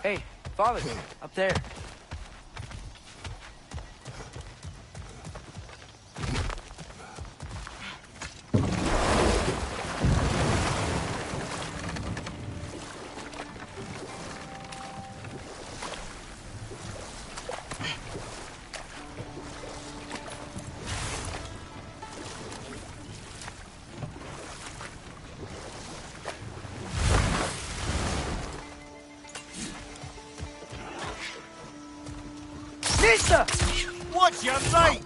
Hey, Father, up there. Nista! Watch your mate!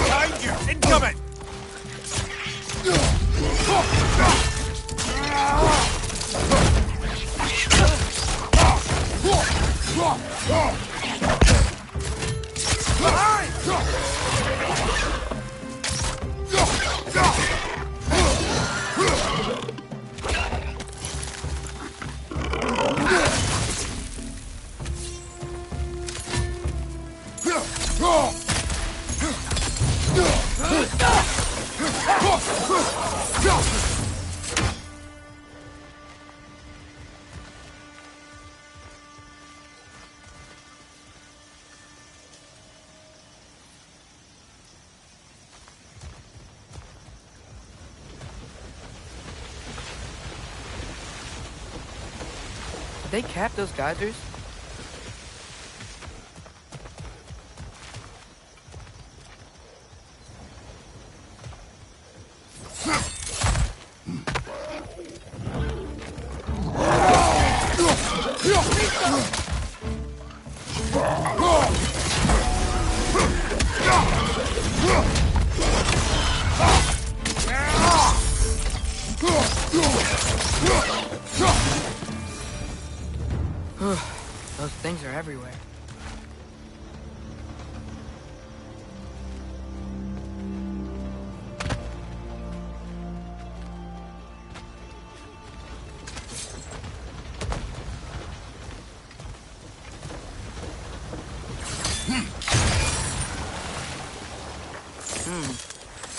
Danger! Incoming! Did they cap those geysers? Those things are everywhere.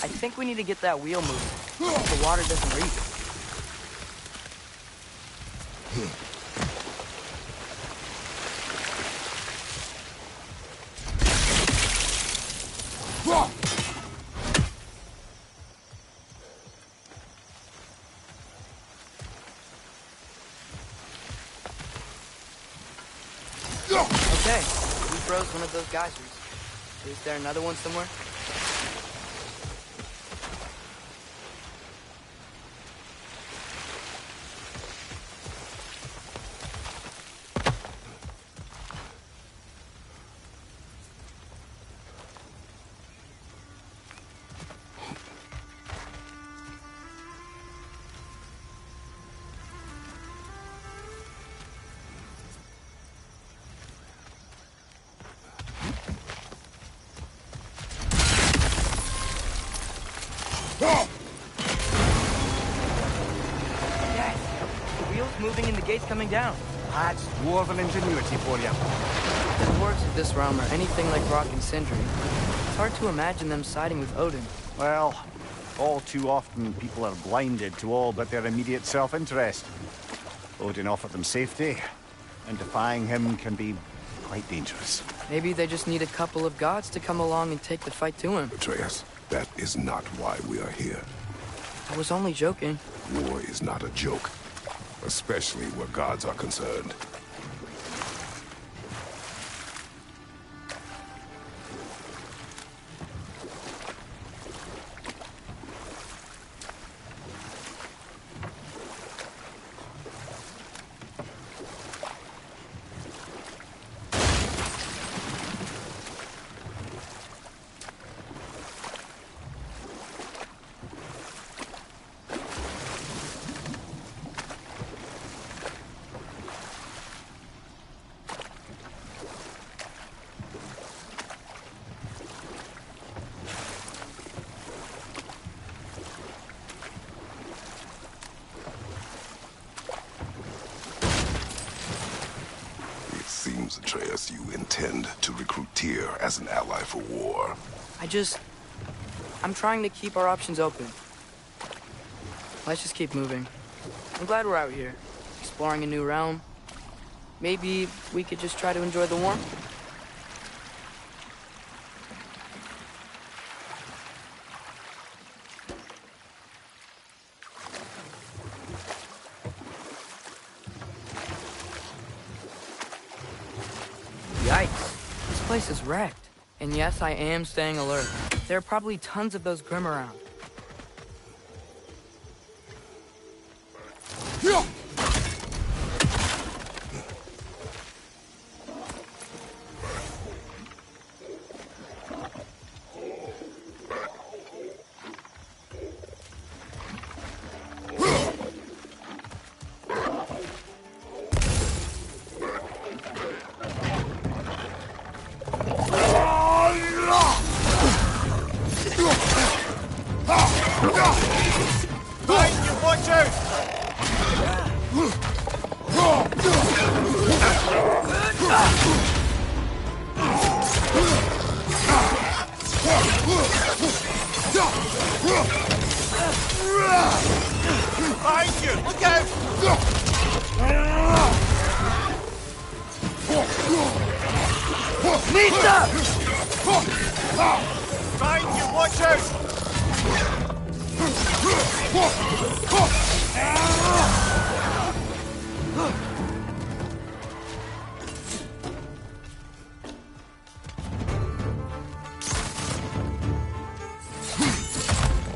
I think we need to get that wheel moving. The water doesn't reach. Okay, we froze one of those geysers. Is there another one somewhere? Yes, the wheel's moving and the gate's coming down. That's dwarven ingenuity for you. The dwarves of this realm are anything like Rock and Sindri. It's hard to imagine them siding with Odin. Well, all too often people are blinded to all but their immediate self-interest. Odin offered them safety, and defying him can be quite dangerous. Maybe they just need a couple of gods to come along and take the fight to him. Atreus, that is not why we are here. I was only joking. War is not a joke, especially where gods are concerned. Atreus, you intend to recruit Tyr as an ally for war. I'm trying to keep our options open. Let's just keep moving. I'm glad we're out here, exploring a new realm. Maybe we could just try to enjoy the warmth? Yikes. This place is wrecked. And yes, I am staying alert. There are probably tons of those Grimm around.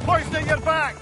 Hoisting your back!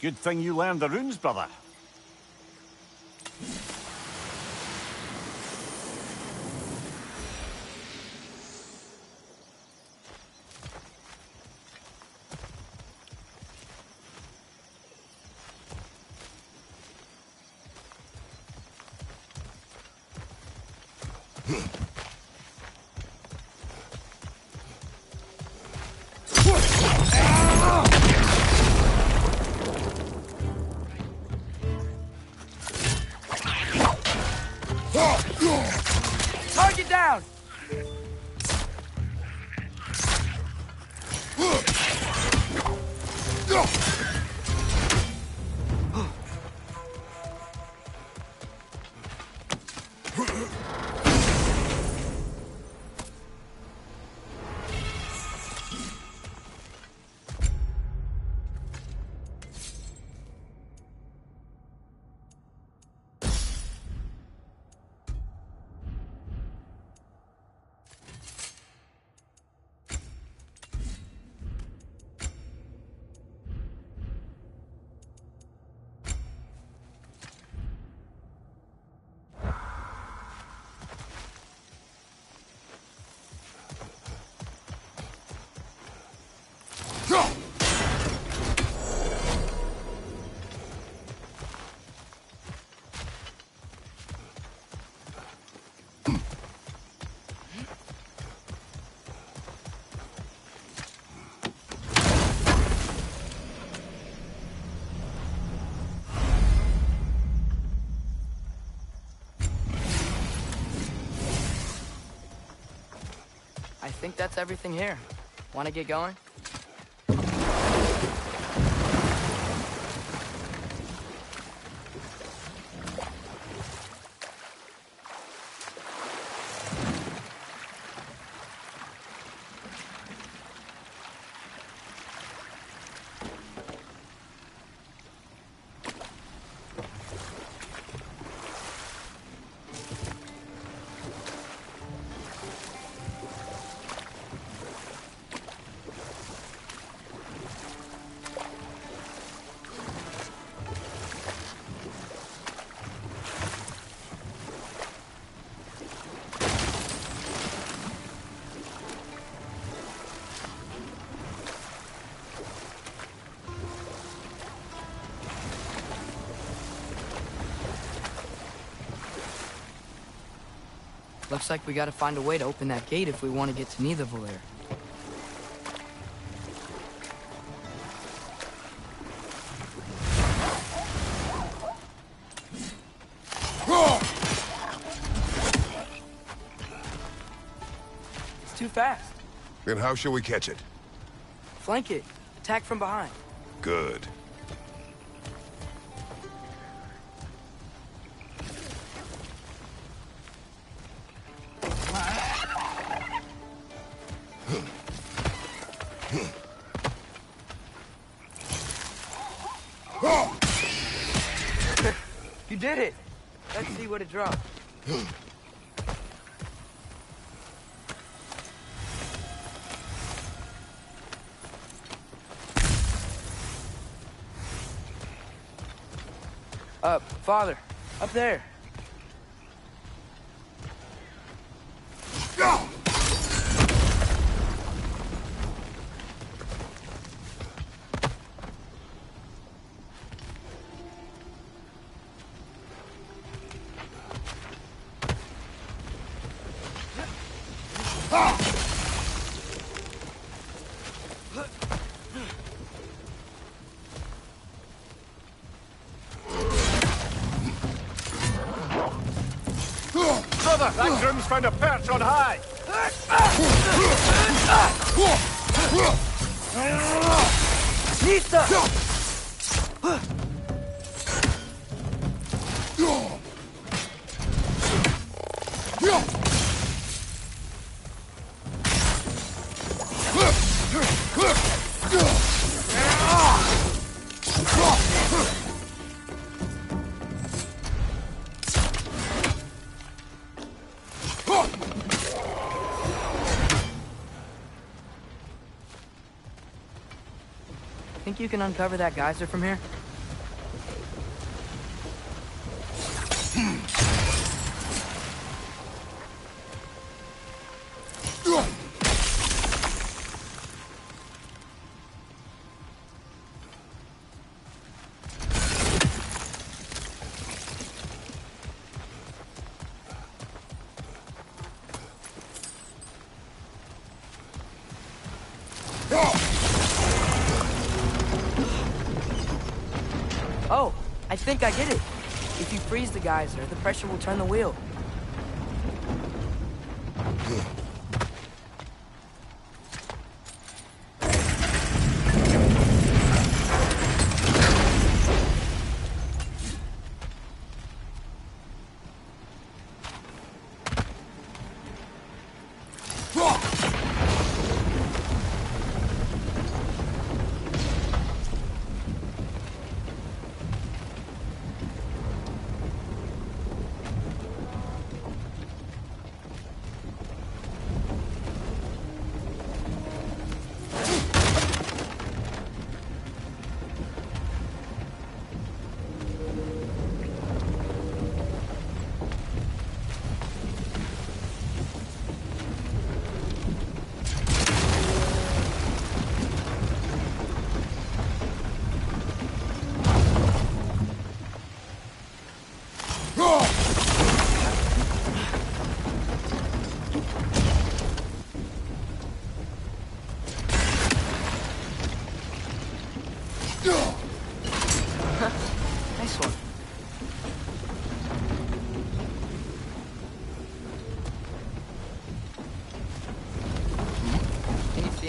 Good thing you learned the runes, brother. I think that's everything here. Want to get going? Looks like we gotta find a way to open that gate if we want to get to Nidavellir. It's too fast. Then how shall we catch it? Flank it. Attack from behind. Good. You did it! Let's see what it dropped. Father, up there. Brother, that groom's found a perch on high! Nista! Think you can uncover that geyser from here? Oh, I think I get it. If you freeze the geyser, the pressure will turn the wheel.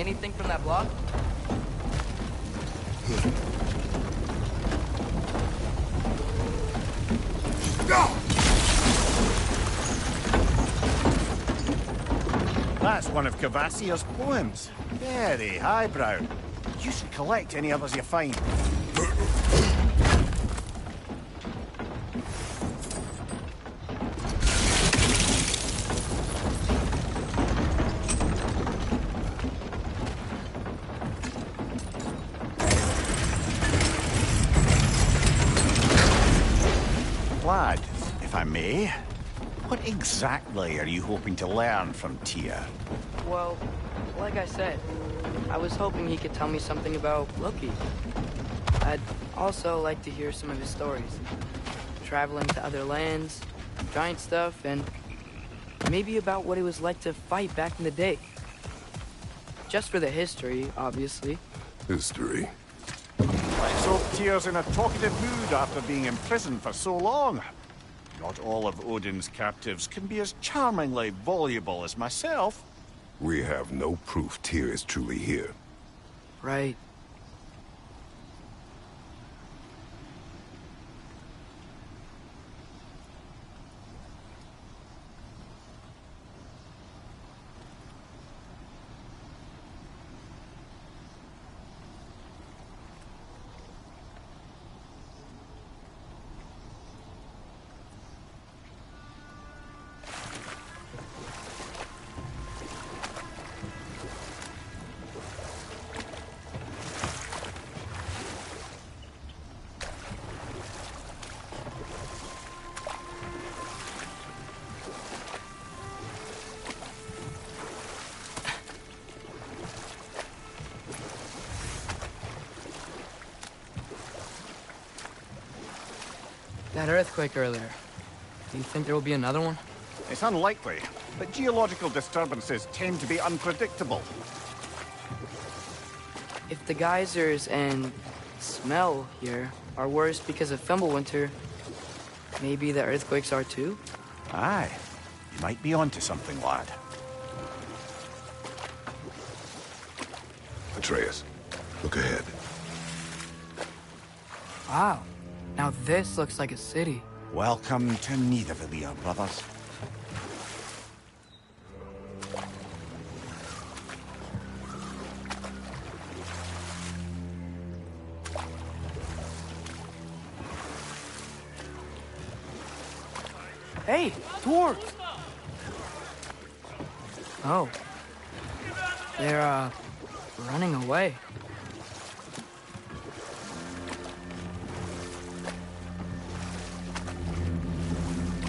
anything from that block? That's one of Cavassia's poems. Very highbrow. You should collect any others you find. Lad, if I may, what exactly are you hoping to learn from Tyr? Well, like I said, I was hoping he could tell me something about Loki. I'd also like to hear some of his stories. Traveling to other lands, giant stuff, and maybe about what it was like to fight back in the day. Just for the history, obviously. History. Let's hope Tyr's in a talkative mood after being imprisoned for so long. Not all of Odin's captives can be as charmingly voluble as myself. We have no proof Tyr is truly here. Right. That earthquake earlier. Do you think there will be another one? It's unlikely, but geological disturbances tend to be unpredictable. If the geysers and smell here are worse because of Fimbulwinter, maybe the earthquakes are too? Aye, you might be onto something, lad. Atreus, look ahead. Wow. Now this looks like a city. Welcome to Nidavellir, brothers. Hey, dwarves! Oh. They're, running away.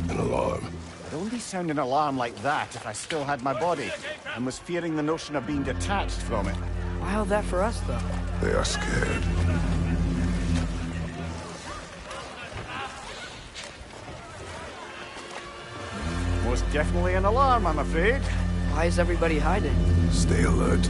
An alarm. I'd only sound an alarm like that if I still had my body, and was fearing the notion of being detached from it. Wild that for us, though. They are scared. Most definitely an alarm, I'm afraid. Why is everybody hiding? Stay alert.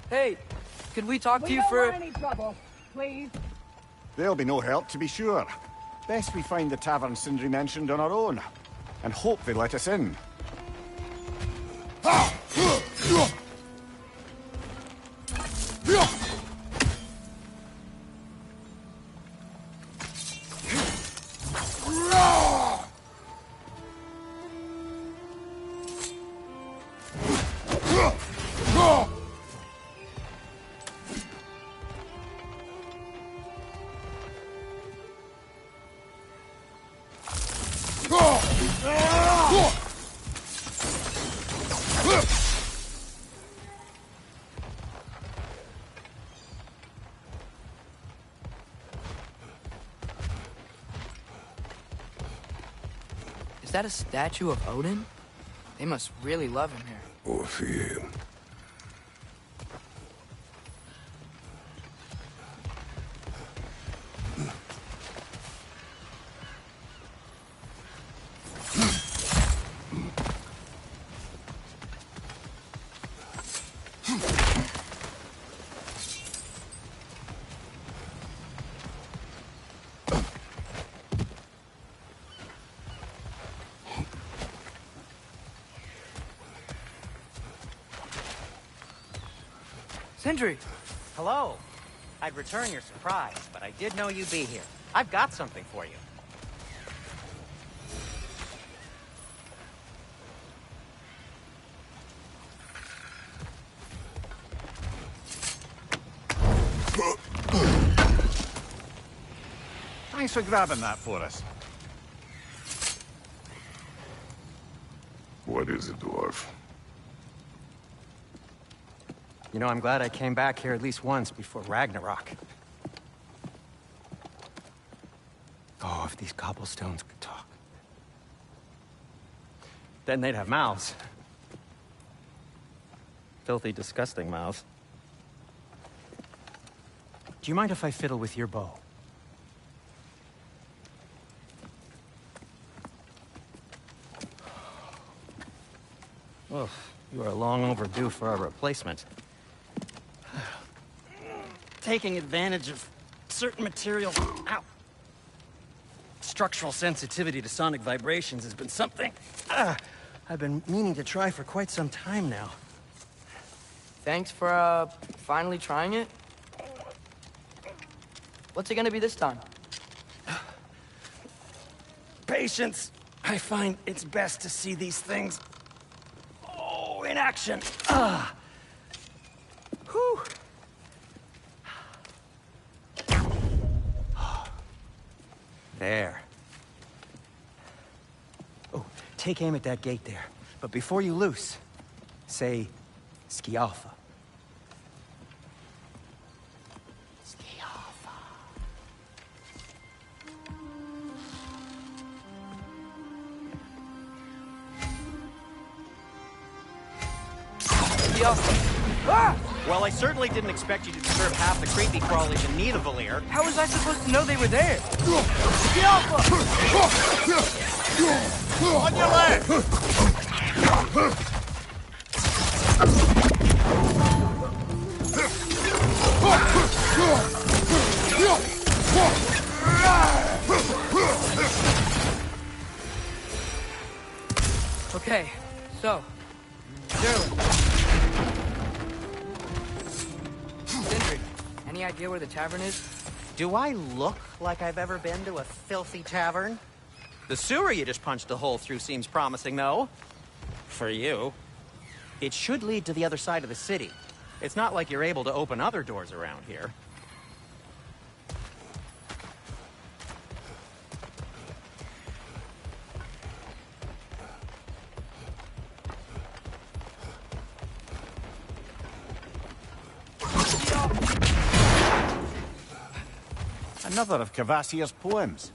Hey, could we talk to you don't for... want any trouble, please. There'll be no help, to be sure. Best we find the tavern Sindri mentioned on our own, and hope they let us in. Is that a statue of Odin? They must really love him here. Or fear him. Sindri! Hello. I'd return your surprise, but I did know you'd be here. I've got something for you. Thanks for grabbing that for us. What is it, dwarf? You know, I'm glad I came back here at least once before Ragnarok. Oh, if these cobblestones could talk. Then they'd have mouths. Filthy, disgusting mouths. Do you mind if I fiddle with your bow? Well, you are long overdue for a replacement. Taking advantage of certain materials. Ow! Structural sensitivity to sonic vibrations has been something I've been meaning to try for quite some time now. Thanks for, finally trying it. What's it gonna be this time? Patience. I find it's best to see these things, in action. Whew. There. Oh, take aim at that gate there. But before you loose, say, Skialfa. Skialfa. Ah! Well, I certainly didn't expect you to disturb half the creepy crawlies in need of Valir. How was I supposed to know they were there? On your left! Okay, so, Sherlin. Sindri, any idea where the tavern is? Do I look like I've ever been to a filthy tavern? The sewer you just punched a hole through seems promising, though. For you. It should lead to the other side of the city. It's not like you're able to open other doors around here. Another of Kvasir's poems.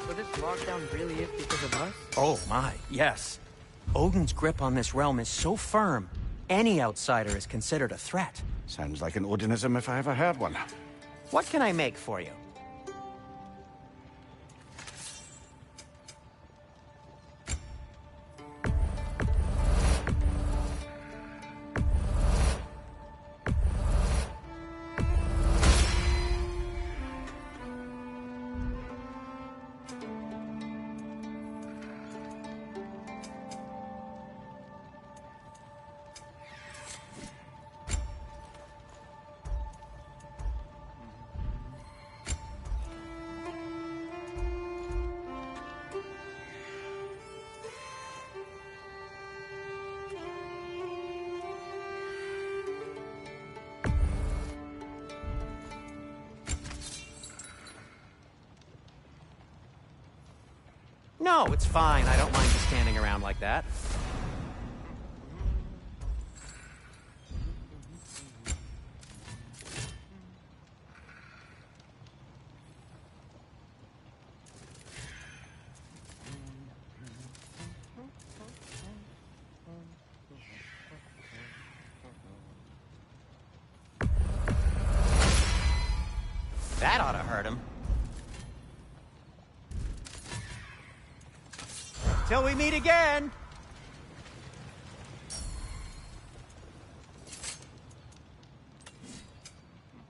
So this lockdown really is because of us? Oh my, yes. Odin's grip on this realm is so firm, any outsider is considered a threat. Sounds like an Odinism if I ever heard one. What can I make for you? No, it's fine. I don't mind you standing around like that. That ought to hurt him. Till we meet again!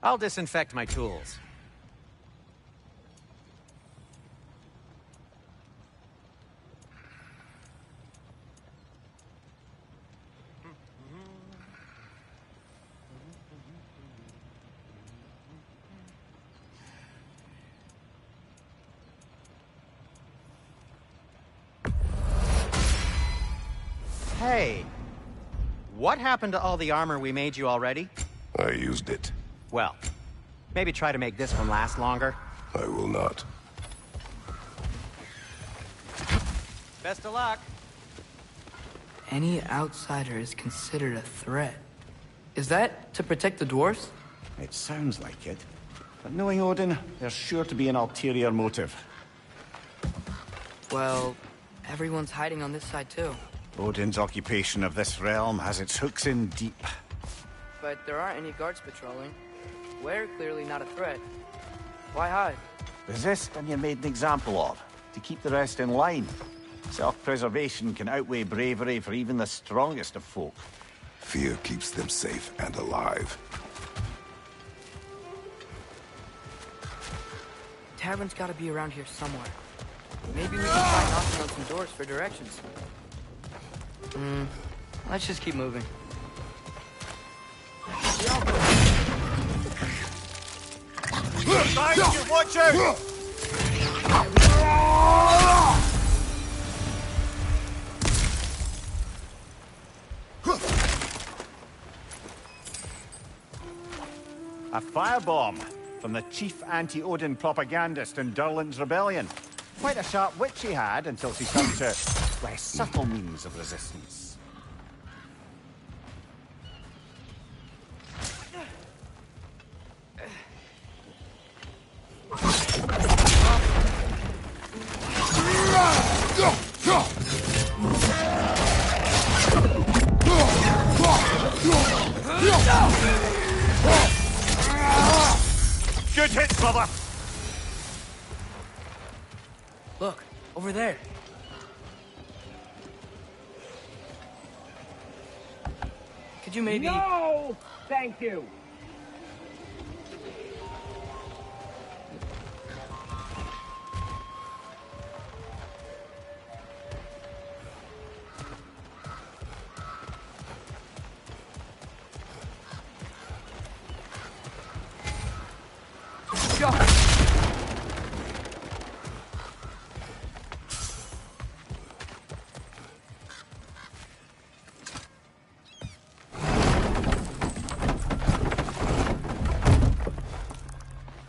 I'll disinfect my tools. Hey, what happened to all the armor we made you already? I used it. Well, maybe try to make this one last longer. I will not. Best of luck. Any outsider is considered a threat. Is that to protect the dwarves? It sounds like it. But knowing Odin, there's sure to be an ulterior motive. Well, everyone's hiding on this side too. Odin's occupation of this realm has its hooks in deep. But there aren't any guards patrolling. We're clearly not a threat. Why hide? Resist and you're made an example of, to keep the rest in line. Self-preservation can outweigh bravery for even the strongest of folk. Fear keeps them safe and alive. Tavern's gotta be around here somewhere. Maybe we can try knocking on some doors for directions. Let's just keep moving. Watch out! A firebomb from the chief anti-Odin propagandist in Durlin's rebellion. Quite a sharp wit she had until she turned to less subtle means of resistance. Good hit, brother! Look, over there. Could you maybe... No! Thank you!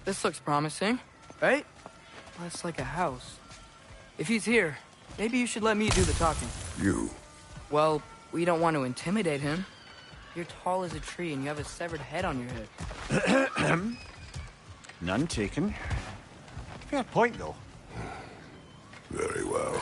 This looks promising, right? That's like a house. If he's here, maybe you should let me do the talking. You. Well, we don't want to intimidate him. You're tall as a tree and you have a severed head on your head. None taken. Fair point, though. Very well.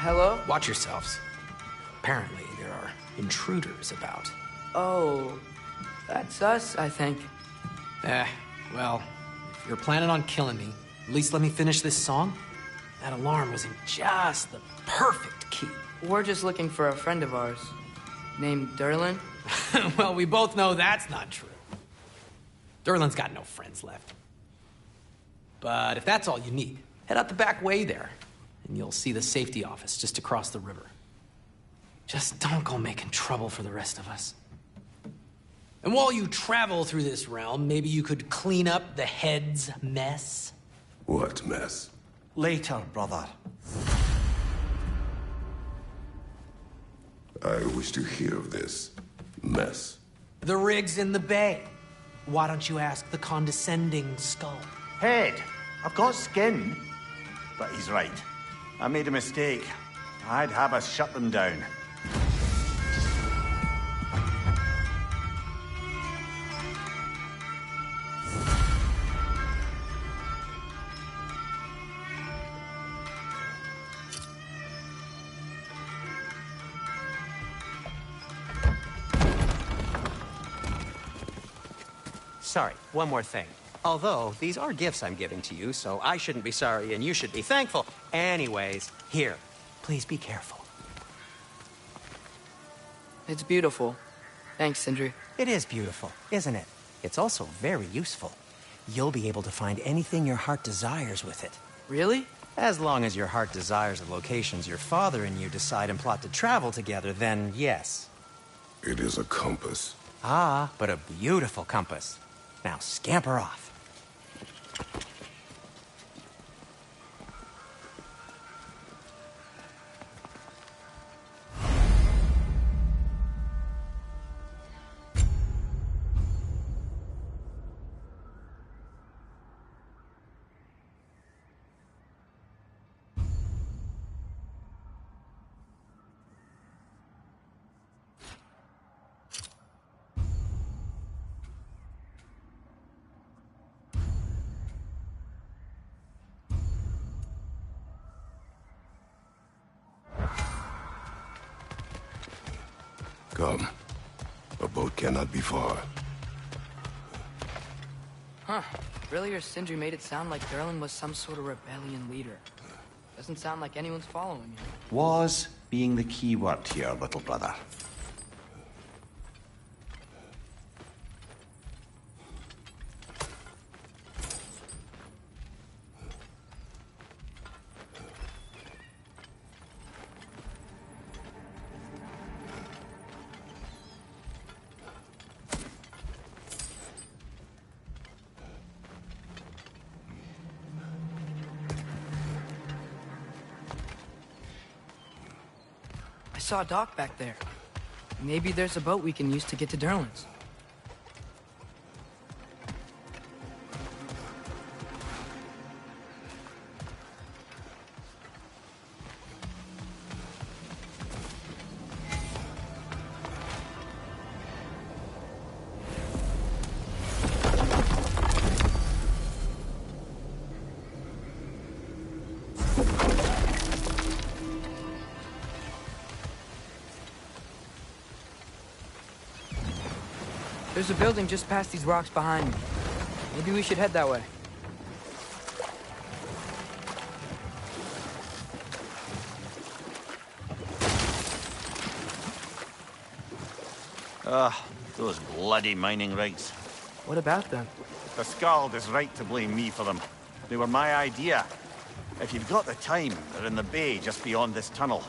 Hello? Watch yourselves. Apparently, there are intruders about. Oh, that's us, I think. Well, if you're planning on killing me, at least let me finish this song. That alarm was in just the perfect key. We're just looking for a friend of ours named Durlin. Well, we both know that's not true. Durlin's got no friends left. But if that's all you need, head out the back way there, and you'll see the safety office just across the river. Just don't go making trouble for the rest of us. And while you travel through this realm, maybe you could clean up the head's mess? What mess? Later, brother. I wish to hear of this mess. The rig's in the bay. Why don't you ask the condescending skull? Head, I've got skin. But he's right. I made a mistake. I'd have us shut them down. Sorry, one more thing. Although, these are gifts I'm giving to you, so I shouldn't be sorry and you should be thankful. Anyways, here, please be careful. It's beautiful. Thanks, Sindri. It is beautiful, isn't it? It's also very useful. You'll be able to find anything your heart desires with it. Really? As long as your heart desires the locations your father and you decide and plot to travel together, then yes. It is a compass. Ah, but a beautiful compass. Now scamper off. Come. A boat cannot be far. Huh. Earlier, Sindri made it sound like Durlin was some sort of rebellion leader. Doesn't sound like anyone's following him. Was being the key word here, little brother. I saw a dock back there. Maybe there's a boat we can use to get to Durlin's. There's a building just past these rocks behind me. Maybe we should head that way. Those bloody mining rigs. What about them? The Skald is right to blame me for them. They were my idea. If you've got the time, they're in the bay just beyond this tunnel.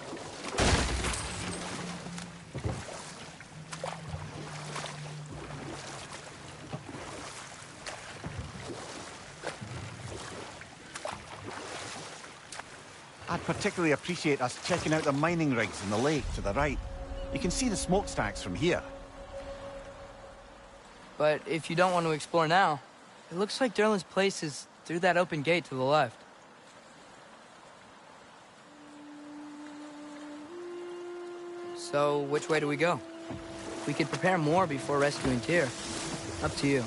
I'd particularly appreciate us checking out the mining rigs in the lake to the right. You can see the smokestacks from here. But if you don't want to explore now, it looks like Durlin's place is through that open gate to the left. So, which way do we go? We could prepare more before rescuing Tyr. Up to you.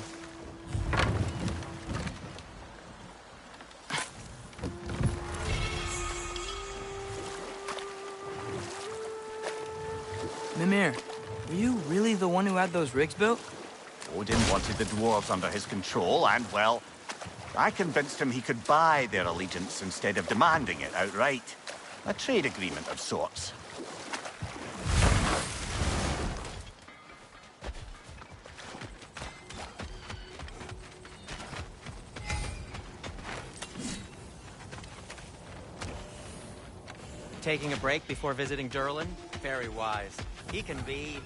Mimir, were you really the one who had those rigs built? Odin wanted the dwarves under his control, and, well, I convinced him he could buy their allegiance instead of demanding it outright. A trade agreement of sorts. Taking a break before visiting Durlin? Very wise. He can be...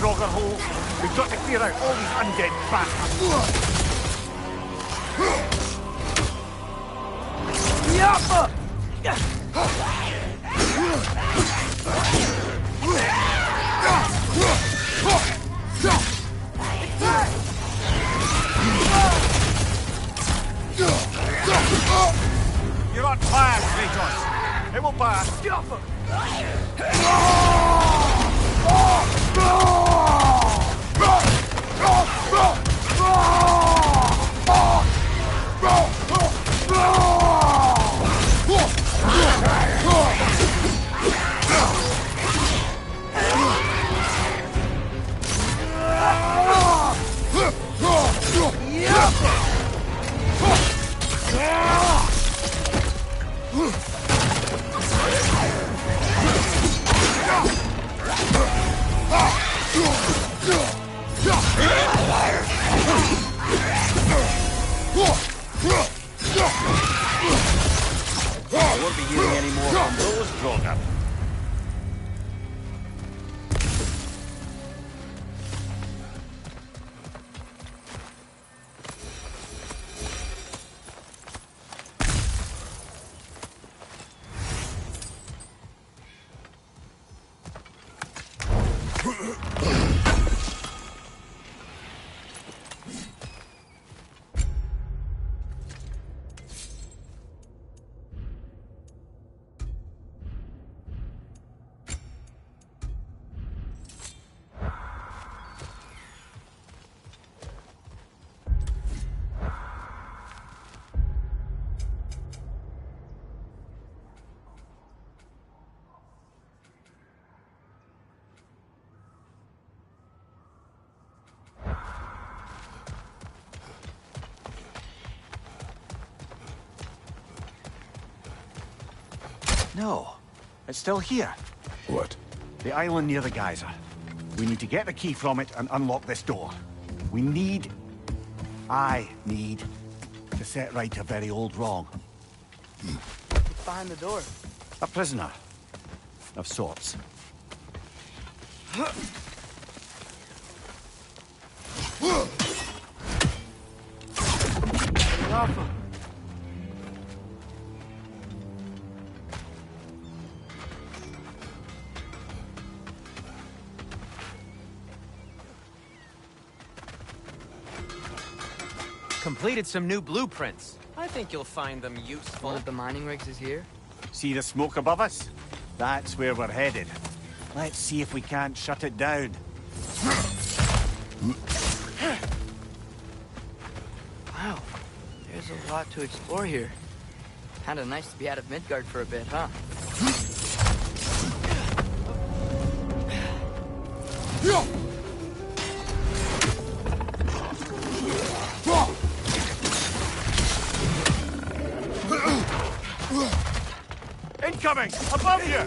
Draugr holes. We've got to clear out all these undead bastards. You're on fire, Kratos. It will pass. I won't be hearing any more from those Draugr. No, it's still here. What? The island near the geyser. We need to get the key from it and unlock this door. I need to set right a very old wrong. What's behind the door? A prisoner. Of sorts. Rafa. Completed some new blueprints. I think you'll find them One useful. of the mining rigs is here? See the smoke above us? That's where we're headed. Let's see if we can't shut it down. Wow, there's a lot to explore here. Kinda nice to be out of Midgard for a bit, huh? Incoming! Above you!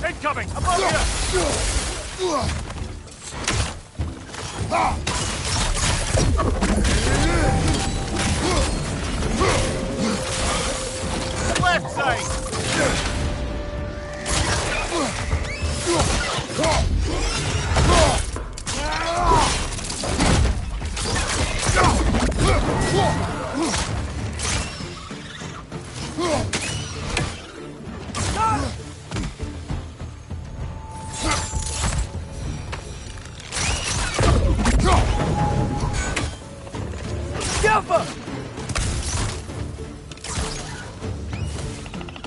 Incoming! Above you! Left side!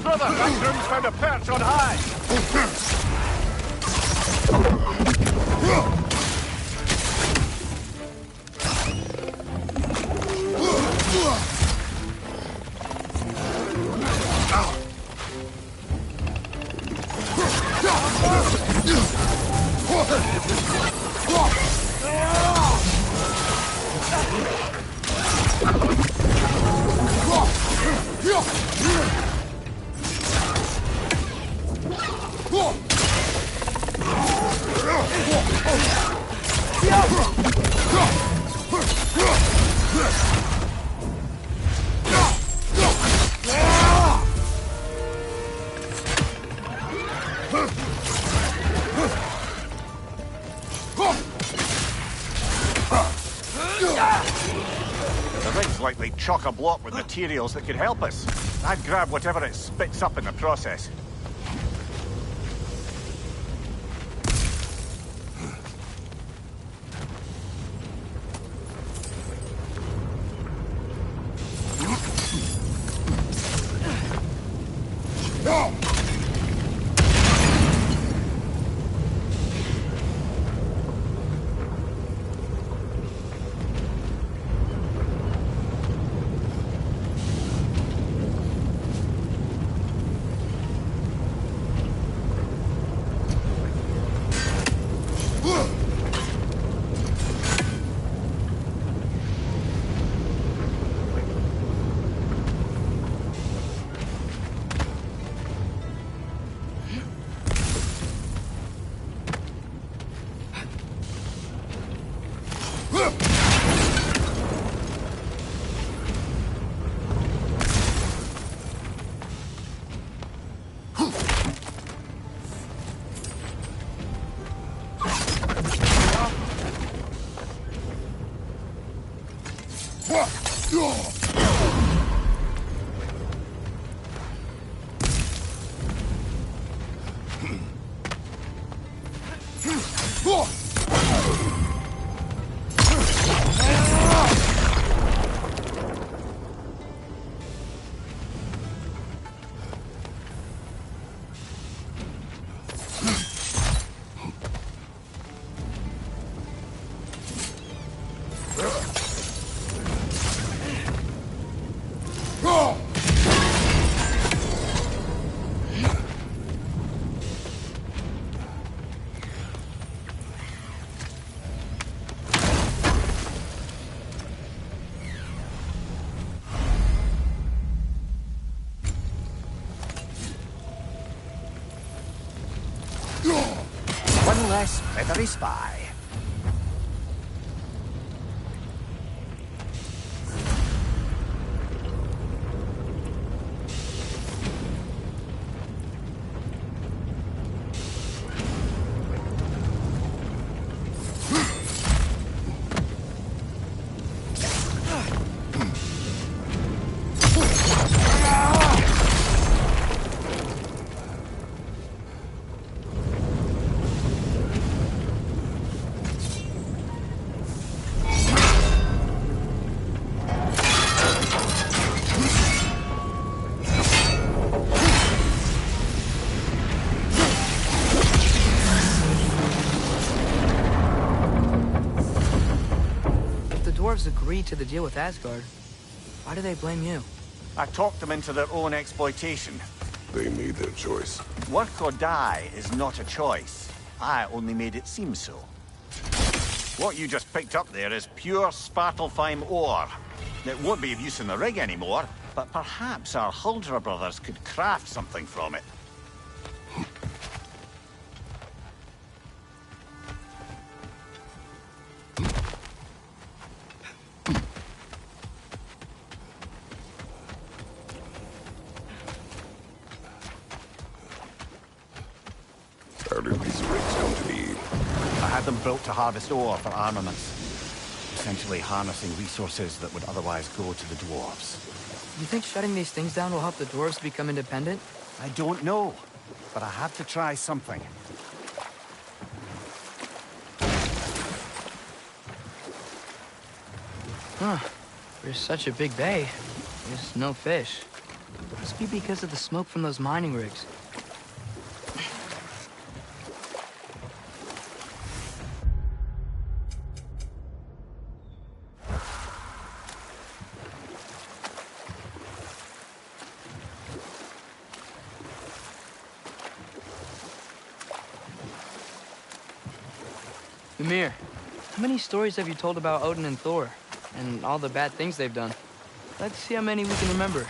Brother, that groom's found a perch on high! The rig's likely chock-a-block with materials that could help us. I'd grab whatever it spits up in the process. One less feathery spy. Dwarves agreed to the deal with Asgard. Why do they blame you? I talked them into their own exploitation. They made their choice. Work or die is not a choice. I only made it seem so. What you just picked up there is pure Svartalfheim ore. It won't be of use in the rig anymore, but perhaps our Huldra brothers could craft something from it. How did these rigs come to be? I had them built to harvest ore for armaments. Essentially harnessing resources that would otherwise go to the dwarves. You think shutting these things down will help the dwarves become independent? I don't know, but I have to try something. Huh. There's such a big bay. There's no fish. Must be because of the smoke from those mining rigs. Ymir, how many stories have you told about Odin and Thor? And all the bad things they've done? Let's see how many we can remember.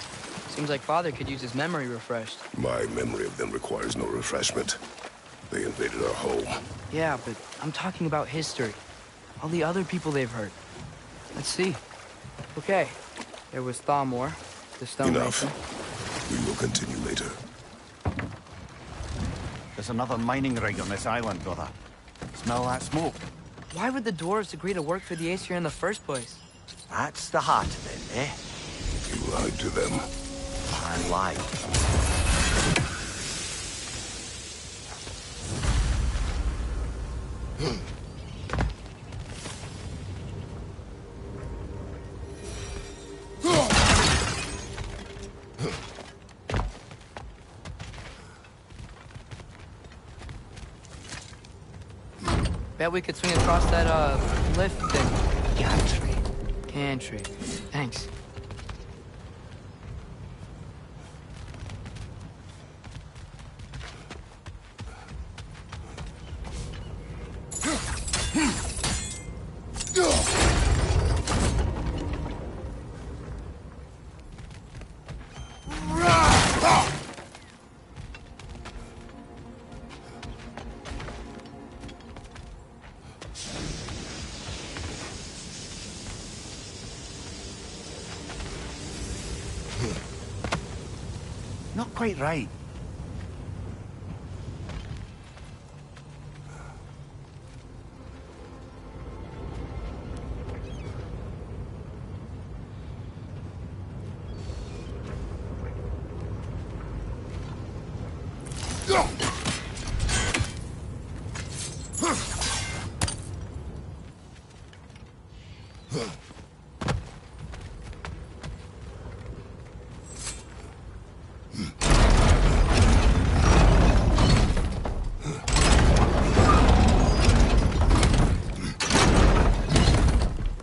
Seems like Father could use his memory refreshed. My memory of them requires no refreshment. They invaded our home. Yeah, but I'm talking about history. All the other people they've hurt. Let's see. Okay, there was Thamor, the stonemason. Enough. We will continue later. There's another mining rig on this island, brother. Smell that smoke? Why would the dwarves agree to work for the Aesir in the first place? That's the heart of it, eh? You lied to them. I lied. Bet we could swing across that, lift thing. Gantry. Cantry. Thanks. Not quite right.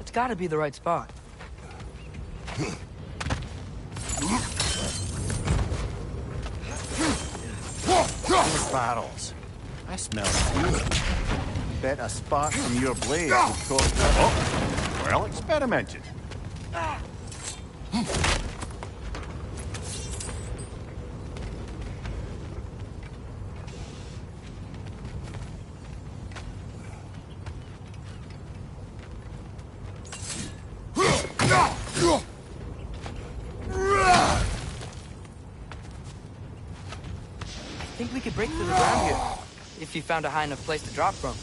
It's gotta be the right spot. Barrels. I smell fuel. Bet a spark from your blade would cause the... Oh! Well experimented. I think we could break through the ground here. If you found a high enough place to drop from.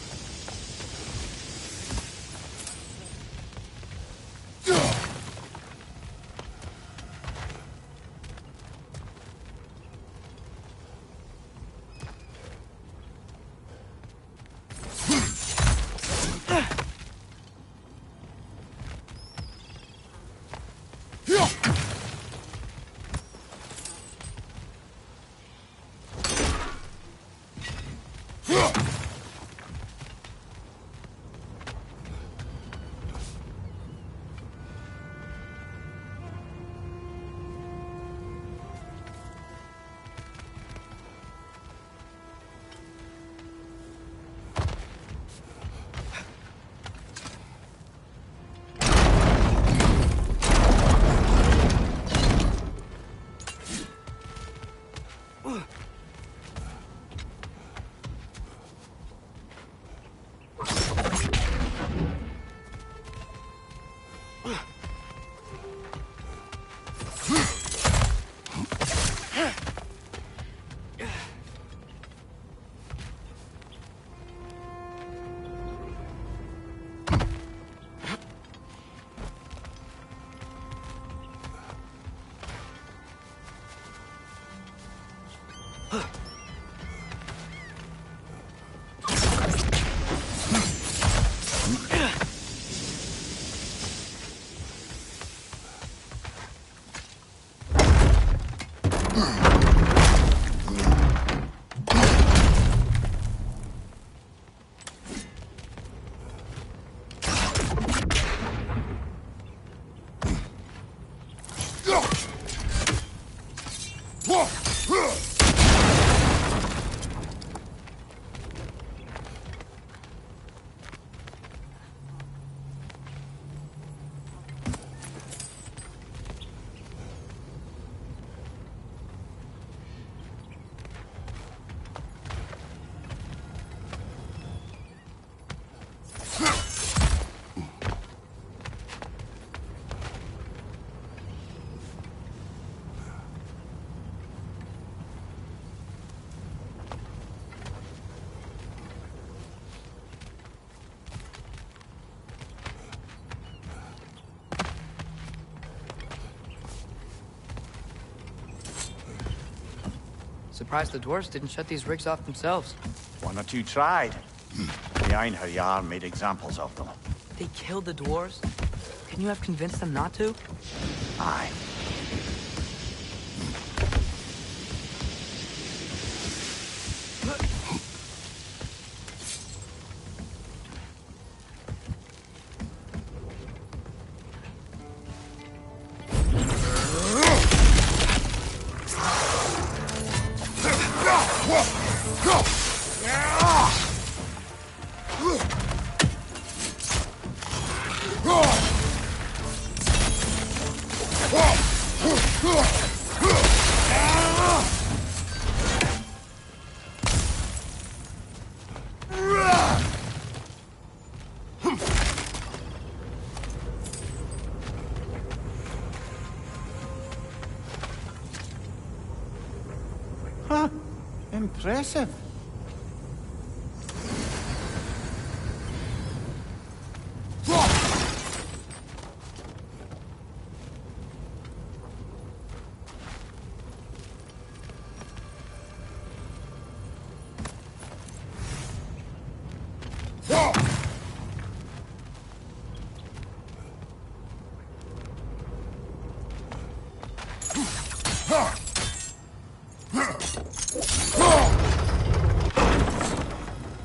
surprised the dwarves didn't shut these rigs off themselves. One or two tried. The Einherjar made examples of them. They killed the dwarves? Can you have convinced them not to? Aye. Huh. Impressive.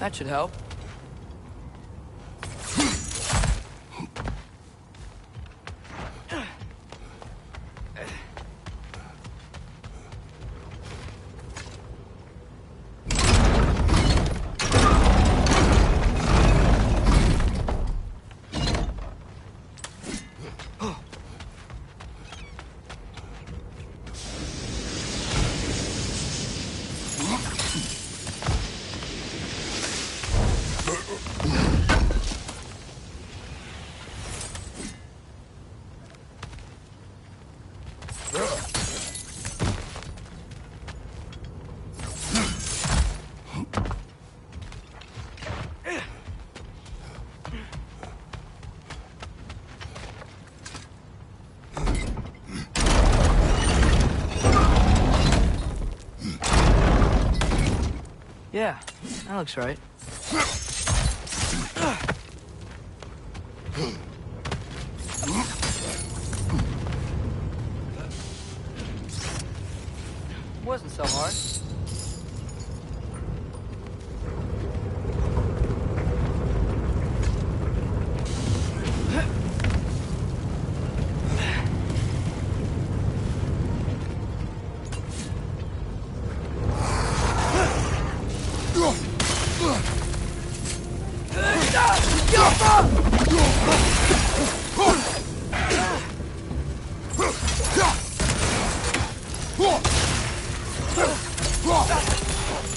That should help. Yeah, that looks right. Wasn't so hard.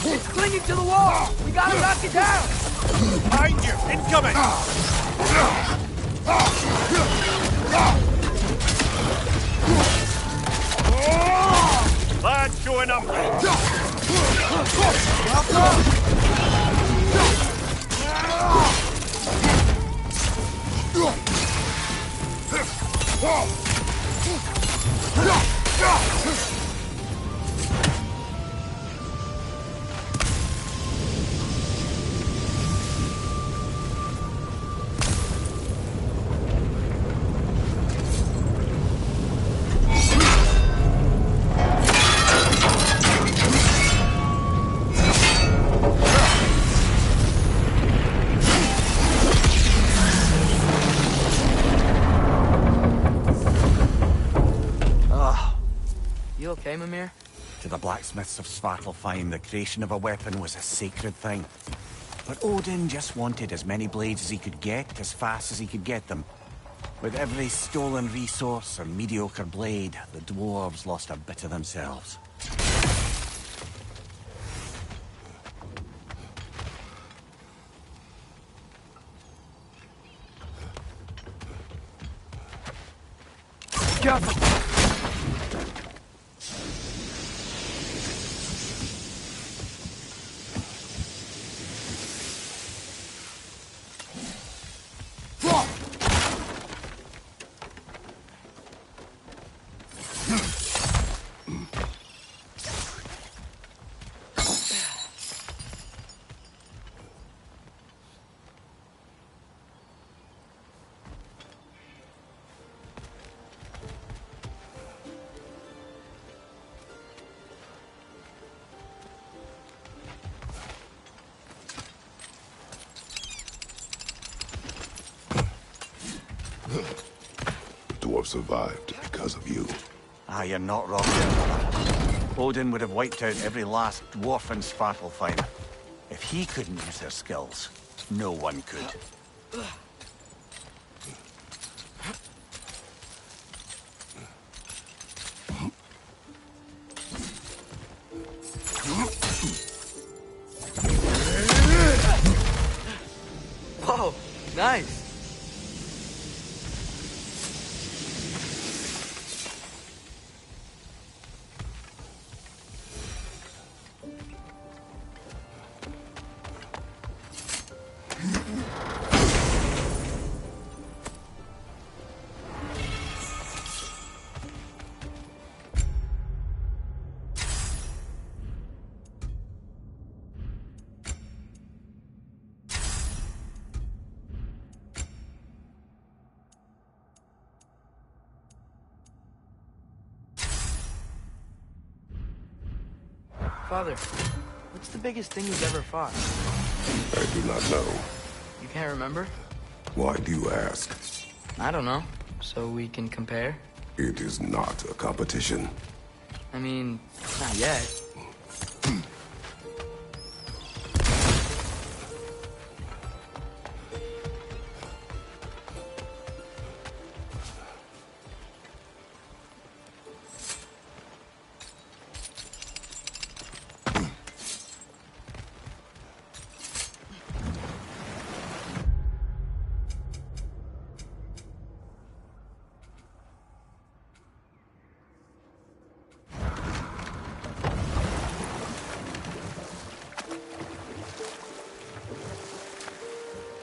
It's clinging to the wall! We gotta knock it down! Behind you! Incoming! Lad showing up! You okay, Mimir? To the blacksmiths of Svartalfheim, the creation of a weapon was a sacred thing. But Odin just wanted as many blades as he could get, as fast as he could get them. With every stolen resource or mediocre blade, the dwarves lost a bit of themselves. Careful! have survived because of you. Ah, you're not wrong there, brother. Odin would have wiped out every last dwarf in Svartalfheim. If he couldn't use their skills, no one could. Whoa, nice. Father, what's the biggest thing you've ever fought? I do not know. You can't remember? Why do you ask? I don't know. So we can compare? It is not a competition. I mean, not yet.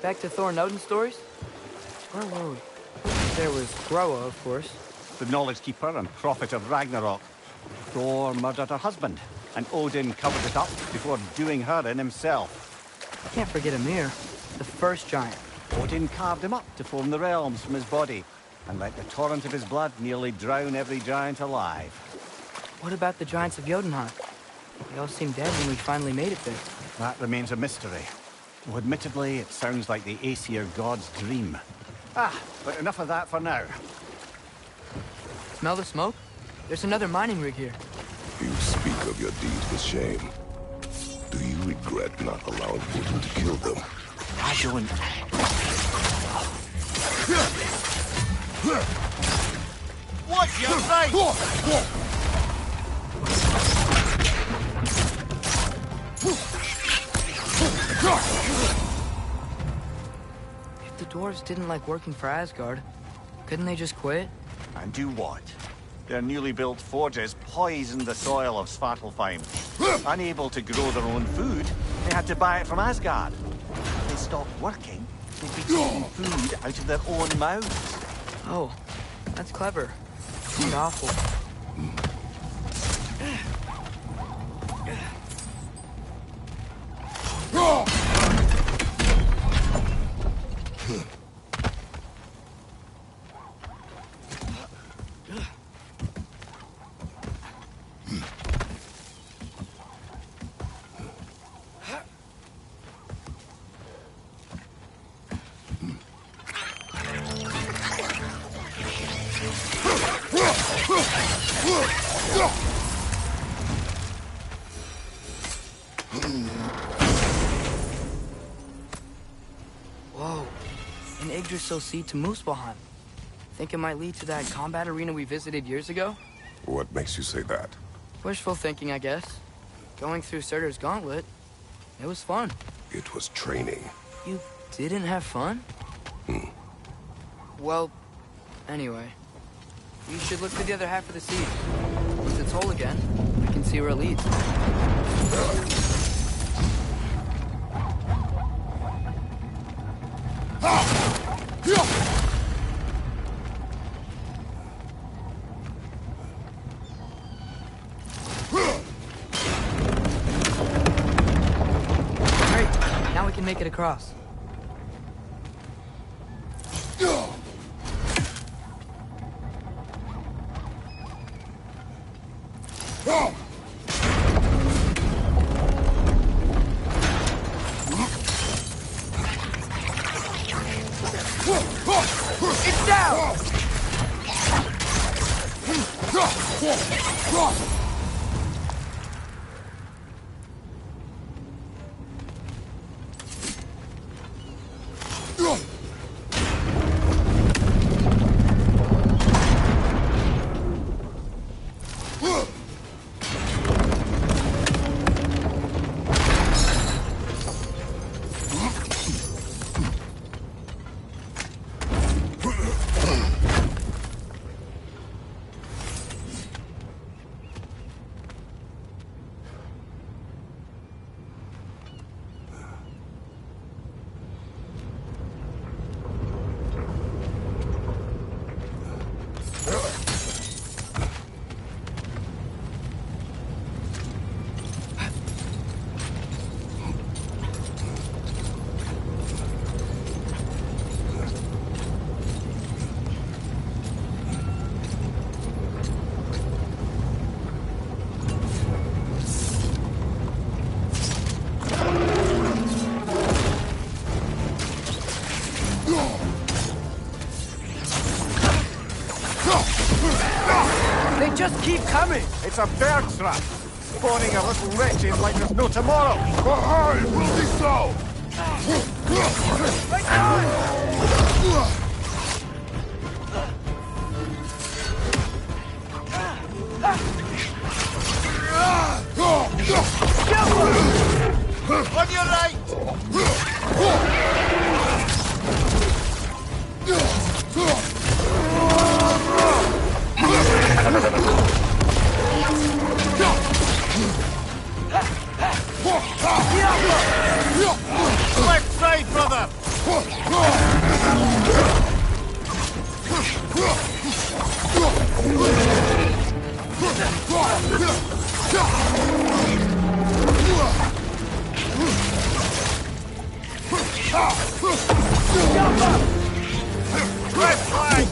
Back to Thor and Odin stories? Where were we? There was Groa, of course. The Knowledge Keeper and Prophet of Ragnarok. Thor murdered her husband, and Odin covered it up before doing her in himself. Can't forget Ymir, the first giant. Odin carved him up to form the realms from his body, and let the torrent of his blood nearly drown every giant alive. What about the giants of Jotunheim? They all seemed dead when we finally made it there. That remains a mystery. Though admittedly, it sounds like the Aesir god's dream. But enough of that for now. Smell the smoke? There's another mining rig here. You speak of your deeds with shame. Do you regret not allowing Odin to kill them? I don't... What's your right? If the dwarves didn't like working for Asgard, couldn't they just quit? And do what? Their newly built forges poisoned the soil of Svartalfheim. Unable to grow their own food, they had to buy it from Asgard. If they stopped working, they'd be taking food out of their own mouths. Oh, that's clever. And awful. Whoa, an Yggdrasil seed to Muspelheim. Think it might lead to that combat arena we visited years ago? What makes you say that? Wishful thinking, I guess. Going through Surtur's gauntlet, it was fun. It was training. You didn't have fun? Well, anyway. You should look for the other half of the seed. Once it's whole again, we can see where it leads. Great, now we can make it across. It's down! just keep coming. It's a bear trap. Spawning a little wretch in like there's no tomorrow. Behind will be so! My God! On your right! Left side, brother! Left flank!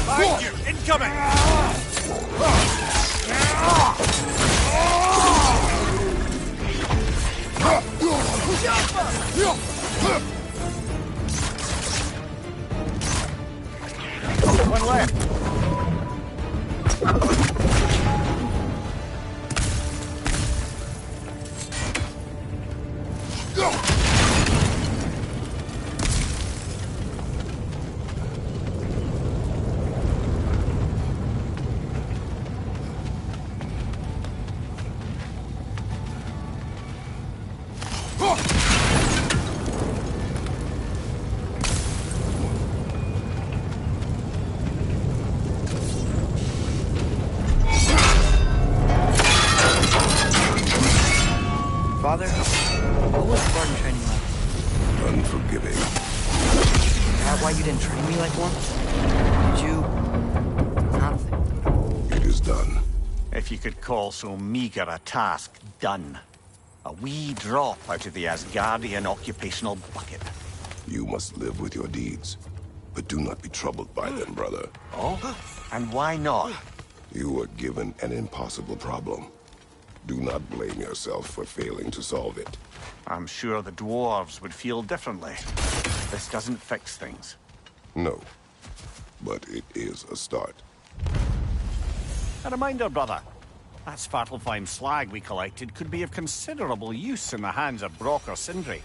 Behind you! Incoming! One left. Father, what was Spartan training like? Unforgiving. Is that why you didn't train me like one? Did you... nothing? It is done. If you could call so meager a task done. A wee drop out of the Asgardian occupational bucket. You must live with your deeds. But do not be troubled by them, brother. Oh? And why not? You were given an impossible problem. Do not blame yourself for failing to solve it. I'm sure the dwarves would feel differently. This doesn't fix things. No. But it is a start. A reminder, brother. That Svartalfheim slag we collected could be of considerable use in the hands of Brock or Sindri.